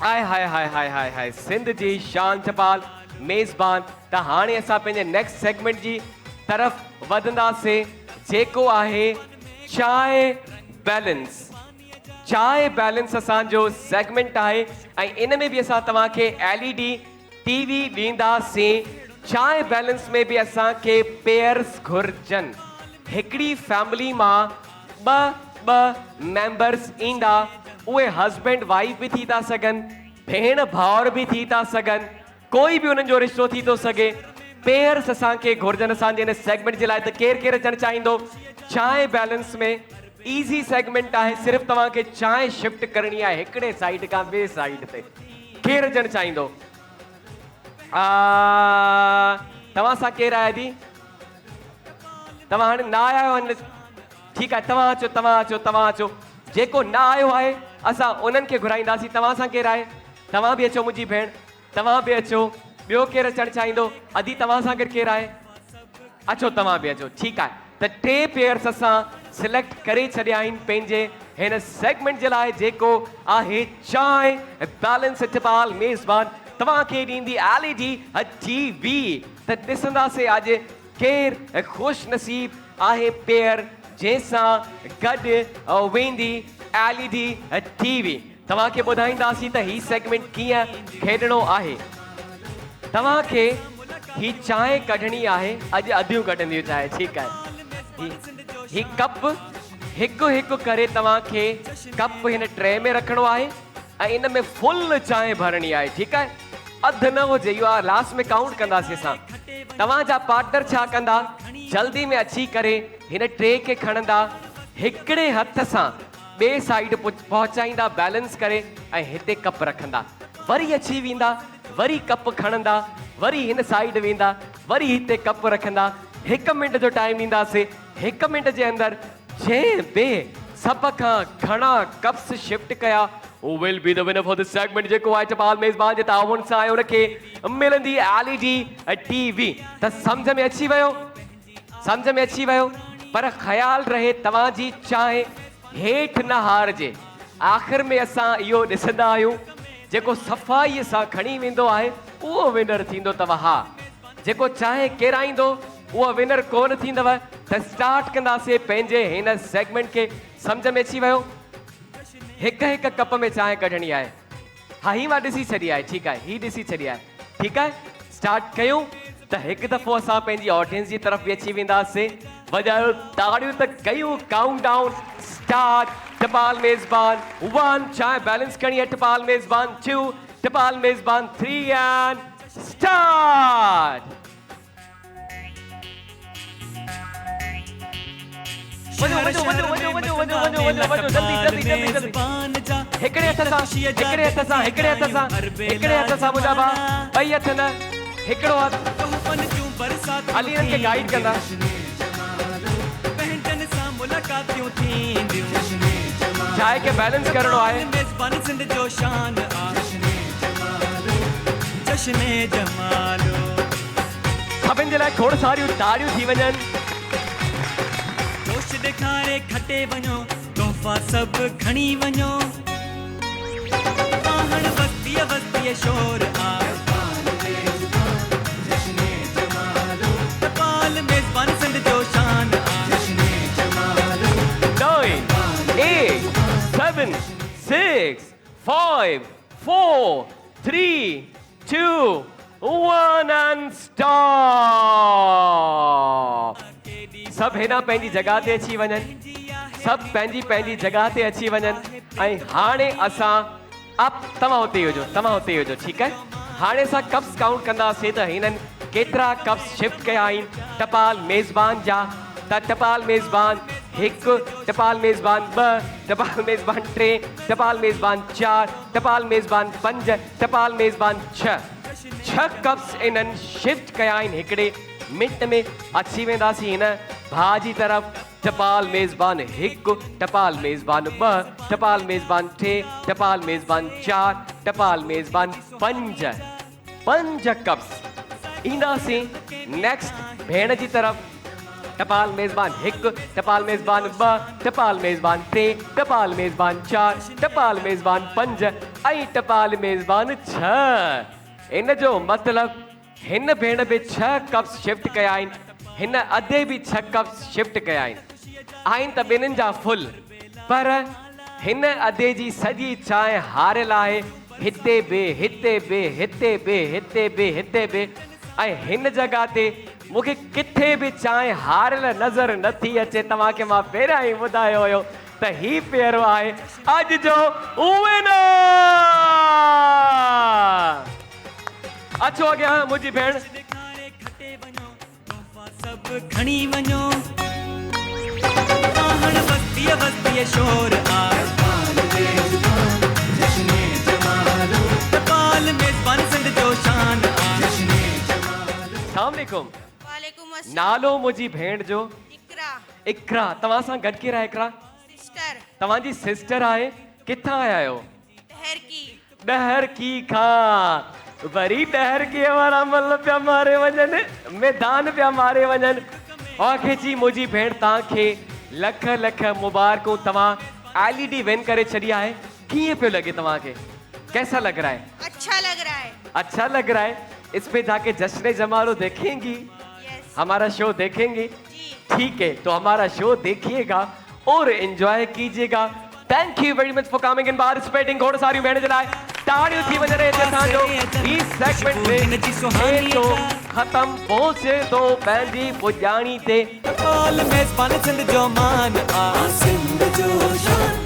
हाय हाय हाय हाय हाय हाय सिंध जी शान टपाल मेज़बान। त हाणे असां पंहिंजे नेक्स्ट सेगमेंट जी तरफ़ वधंदासीं जेको आहे चाय बैलेंस। चाय बैलेंस असांजो सेगमेंट आहे ऐं इन में बि असां तव्हांखे LED TV ॾींदासीं। चाय बैलेंस में भी असा के पेयर्स घुर्जन। हिकड़ी फैमिली मां ब मेंबर्स इंदा, उहे हस्बैंड वाइफ भी थी था सगन, भेण भाउर भी थी था सगन, कोई भी उन जो रिश्तो थी तो सके। पेयर्स असा के घुर्जन असांजे इन सेगमेंट जे लाए। त केर केर अचण चाहींदो चाय बैलेंस में? इजी सेगमेंट है, सिर्फ तव्हां के चाय शिफ्ट करनी है एकड़े साइड का बे साइड ते। केर अचण चाहींदो? तव्हां सां केर आहे दी? तव्हां हाणे ना आया आहियो? ठीक है, तव्हां अचो तव्हां अचो तव्हां अचो। जेको ना आयो है असां उन्हनि खे घुराईंदासीं। तव्हां सां केर आहे? तव्हां भी अचो मुंहिंजी भेण, तव्हां भी अचो। ॿियो केर अचण चाहींदो? अदी तव्हां सां गॾु केर आहे? अचो तव्हां भी अचो। ठीक है, त टे पेयर्स असां सिलेक्ट करे छॾिया आहिनि पंहिंजे हिन सेगमेंट जे लाइ जेको आहे चाय बैलेंस। टपाल मेज़बान तव्हांखे ॾींदी LED TV। त ॾिसंदासीं अॼु केरु ख़ुशि नसीब आहे पेयर जंहिंसां गॾु वेंदी LED TV। तव्हांखे ॿुधाईंदासीं त ही सेगमेंट कीअं खेॾणो आहे। तव्हांखे ही चांहि कढणी आहे, अॼु अधियूं कढंदियूं चांहि। ठीकु आहे, ही कप हिकु हिकु करे तव्हांखे कप हिन ट्रे में रखणो आहे ऐं इन में फुल चांहि भरणी आहे। ठीकु आहे, अधु न हुजे, इहो आहे लास्ट में काउंट कंदासीं असां। तव्हांजा पार्टनर छा कंदा? जल्दी में अची करे हिन ट्रे खे खणंदा, हिकिड़े हथ सां ॿिए साइड पहुचाईंदा बैलेंस करे ऐं हिते कप रखंदा। वरी अची वेंदा, वरी कप खणंदा, वरी हिन साइड वेंदा, वरी हिते कप रखंदा। 1 मिनट जो टाइम ॾींदासीं। 1 मिनट जे अंदरि जंहिं बि सभ खां घणा कप्स शिफ्ट कया who will be the winner for this segment जेको आहे टपाल मेज़बान जे ताउन सां आहे उनखे मिलंदी LED TV। त सम्झ में अची वियो? सम्झ में अची वियो? पर ख़्याल रहे तव्हांजी चांहि हेठि न हारजे। आख़िर में असां इहो ॾिसंदा आहियूं जेको सफ़ाईअ सां खणी वेंदो आहे उहो विनर थींदो। तव्हां हा, जेको चांहि केराईंदो उहो विनर कोन थींदव। त स्टार्ट कंदासीं पंहिंजे हिन सेगमेंट खे। सम्झ में अची वियो? हिकु हिकु कप में चांहि कढणी आहे। हाँ, ही मां ॾिसी छॾी आहे। ठीकु आहे, ही ॾिसी छॾी आहे। ठीकु आहे, स्टार्ट कयूं त हिकु दफ़ो असां पंहिंजी ऑडियंस जी तरफ़ बि अची वेंदासीं। वॼायो ताड़ियूं त कयूं काउंट डाउन स्टार्ट। टपाल मेज़बान 1 चांहि बैलेंस करणी है। टपाल मेज़बान 2, टपाल मेज़बान 3 एंड स्टार्ट। वञो वञो वञो वञो वञो वञो वञो वञो वञो जल्दी जल्दी जल्दी जल्दी। हिकिड़े हथ सां हिकिड़े हथ सां हिकिड़े हथ सां हिकिड़े हथ सां मुंहिंजा भाउ, ॿई हथ न, हिकिड़ो हथ। अली हिननि खे गाइड कंदा। चाय के बैलेंस करणो आहे। सभिनि जे लाइ खोड़ सारियूं ताड़ियूं थी वञनि। दिखारे खटे वञो, तोहफ़ा सब खणी वञो। आहण वस्तीअ वस्तीअ शोर आ। टपाल मेज़बान सिंध जो शान आ। 9 8 7 6 5 4 3 2 1 and stop। सब हिना पंहिंजी जगह ते अची वञनि। सब पंहिंजी पंहिंजी जगह ते अची वञनि। ऐं हाणे असां तव्हां हुते हुजो, तव्हां हुते हुजो। ठीकु आहे, हाणे असां कप्स काउंट कंदासीं त हिननि केतिरा कप्स शिफ्ट कया आहिनि टपाल मेज़बान जा। त टपाल मेज़बान 1, टपाल मेज़बान 2, टपाल मेज़बान 3, टपाल मेज़बान 4, टपाल मेज़बान 5, टपाल मेज़बान 6 कप्स इन्हनि शिफ्ट कया आहिनि। हिकिड़े मिनट में अची वेंदासीं हिन भाउ जी तरफ़। टपाल मेज़बान 1, टपाल मेज़बान 2, टपाल मेज़बान 3, टपाल मेज़बान 4, टपाल मेज़बान 5 कप्स। ईंदासीं नेक्स्ट भेण जी तरफ़। टपाल मेज़बान 1, टपाल मेज़बान 2, टपाल मेज़बान 3, टपाल मेज़बान 4, टपाल मेज़बान 5 ऐं टपाल मेज़बान 6। इन जो मतिलबु हिन भेण बि 6 कप्स शिफ्ट कया आहिनि, हिन अधे बि 6 कप्स शिफ्ट कया आहिनि त ॿिन्हिनि जा फुल, पर हिन अधे जी सॼी चांहि हारियल आहे, हिते बि हिते बि हिते बि हिते बि हिते बि, ऐं हिन जॻह ते मूंखे किथे बि चांहि हारियल नज़र नथी अचे। तव्हांखे मां पहिरियां ई ॿुधायो हुयो त ही पहिरियों आहे अॼु जो विनर। अचो अॻियां मुंहिंजी भेण। सब खणी वञो, आहण वस्तीअ वस्तीअ शोर आहे, टपाल मेज़बान सिंध जो शान आहे। अस्सलाम वालेकुम। वालेकुम अस्सलाम। नालो मुंहिंजी भेण जो इकरा इकरा। तव्हां सां गॾु केरु आहे इकरा? सिस्टर तव्हांजी सिस्टर आहे। किथां आया आहियो? ठहर की डहर की खां। वरी डहर की वारा मल पिया मारे वञनि, मैदान पिया मारे वञनि। आखे जी मुंहिंजी भेण तव्हांखे लख लख मुबारकूं। तव्हां LED विन करे छॾी आहे। कीअं पियो लॻे तव्हांखे? कैसा लग रहा है? अच्छा लग रहा है। अच्छा लग रहा है। इस पे जाके जश्न जमालो देखेंगी? यस हमारा शो देखेंगी? जी। ठीक है, तो हमारा शो देखिएगा और एंजॉय कीजिएगा। Thank U very much for coming and participating. खोड़ सारी भेण जे लाइ ताड़ियूं थी वञे रहे असांजो ई सेगमेंट में तो खत्म पहुचे तो पंहिंजी पुॼाणी ते। टपाल मेज़बान सिंध जो मान आ, सिंध जो शान